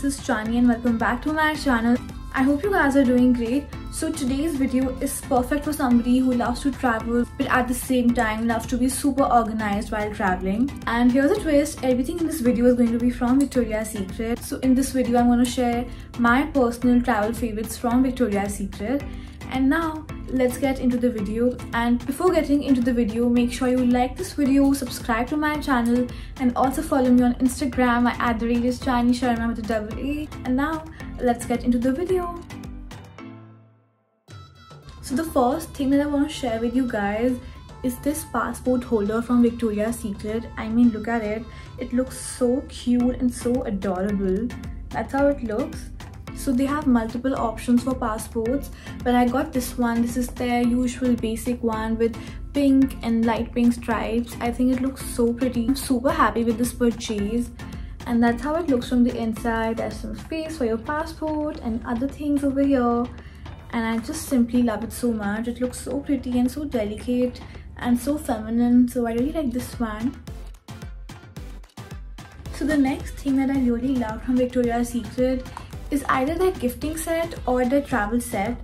is Chandni and welcome back to my channel. I hope you guys are doing great. So today's video is perfect for somebody who loves to travel but at the same time loves to be super organized while traveling. And here's a twist, everything in this video is going to be from Victoria's Secret. So in this video I'm going to share my personal travel favorites from Victoria's Secret. And now let's get into the video. And before getting into the video, make sure you like this video, subscribe to my channel, and also follow me on Instagram at @Chandni Sharma with a double A. And now let's get into the video. So the first thing that I want to share with you guys is this passport holder from Victoria's Secret. I mean, look at it. It looks so cute and so adorable. That's how it looks. So they have multiple options for passports, but I got this one. This is their usual basic one with pink and light pink stripes. I think it looks so pretty. I'm super happy with this purchase. And that's how it looks from the inside. There's some space for your passport and other things over here. And I just simply love it so much. It looks so pretty and so delicate and so feminine. So I really like this one. So the next thing that I really love from Victoria's Secret is either their gifting set or their travel set.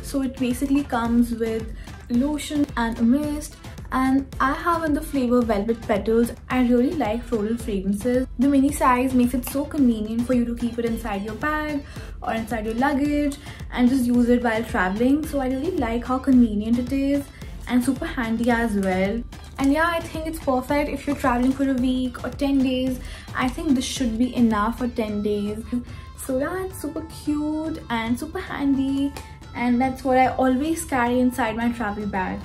So it basically comes with lotion and a mist, and I have in the flavor Velvet Petals. I really like floral fragrances. The mini size makes it so convenient for you to keep it inside your bag or inside your luggage and just use it while traveling. So I really like how convenient it is and super handy as well. And yeah, I think it's perfect if you're traveling for a week or 10 days. I think this should be enough for 10 days. So yeah, it's super cute and super handy, and that's what I always carry inside my travel bag.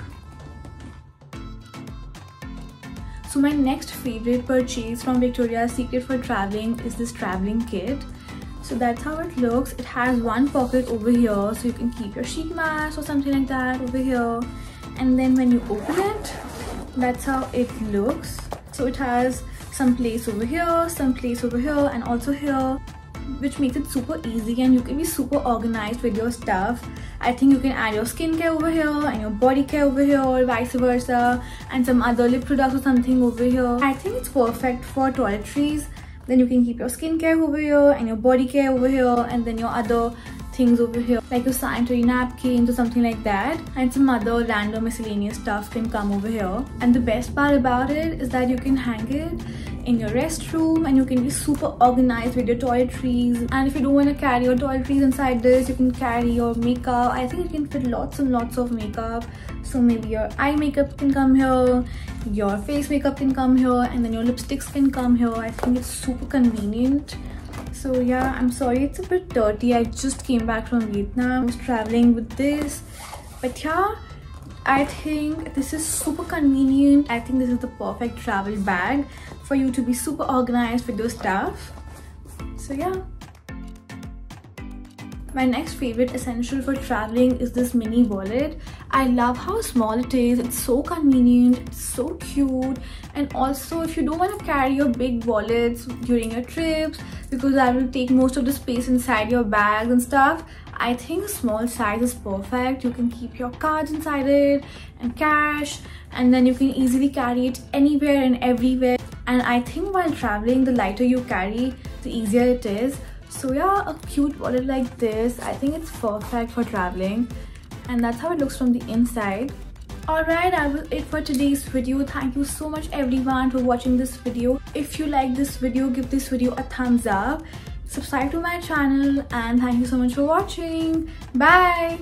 So my next favorite purchase from Victoria's Secret for traveling is this traveling kit. So that's how it looks. It has one pocket over here, so you can keep your sheet mask or something like that over here. And then when you open it, that's how it looks. So it has some place over here, some place over here, and also here, which makes it super easy, and you can be super organized with your stuff. I think you can add your skincare over here and your body care over here, or vice versa, and some other lip products or something over here. I think it's perfect for toiletries. Then you can keep your skincare over here and your body care over here, and then your other things over here like your sanitary napkins or something like that, and some other random miscellaneous stuff can come over here. And the best part about it is that you can hang it in your restroom and you can be super organized with your toiletries. And if you don't want to carry your toiletries inside this, you can carry your makeup. I think it can fit lots and lots of makeup. So maybe your eye makeup can come here, your face makeup can come here, and then your lipsticks can come here. I think it's super convenient. So yeah, I'm sorry it's a bit dirty. I just came back from Vietnam. I was traveling with this, but yeah, I think this is super convenient. I think this is the perfect travel bag for you to be super organized with your stuff. So yeah. My next favorite essential for traveling is this mini wallet. I love how small it is. It's so convenient, it's so cute. And also, if you don't want to carry your big wallets during your trips because that will take most of the space inside your bags and stuff, I think a small size is perfect. You can keep your cards inside it and cash, and then you can easily carry it anywhere and everywhere. And I think while traveling, the lighter you carry, the easier it is. So yeah, a cute wallet like this, I think it's perfect for traveling. And that's how it looks from the inside. Alright, that was it for today's video. Thank you so much everyone for watching this video. If you like this video, give this video a thumbs up. Subscribe to my channel, and thank you so much for watching. Bye!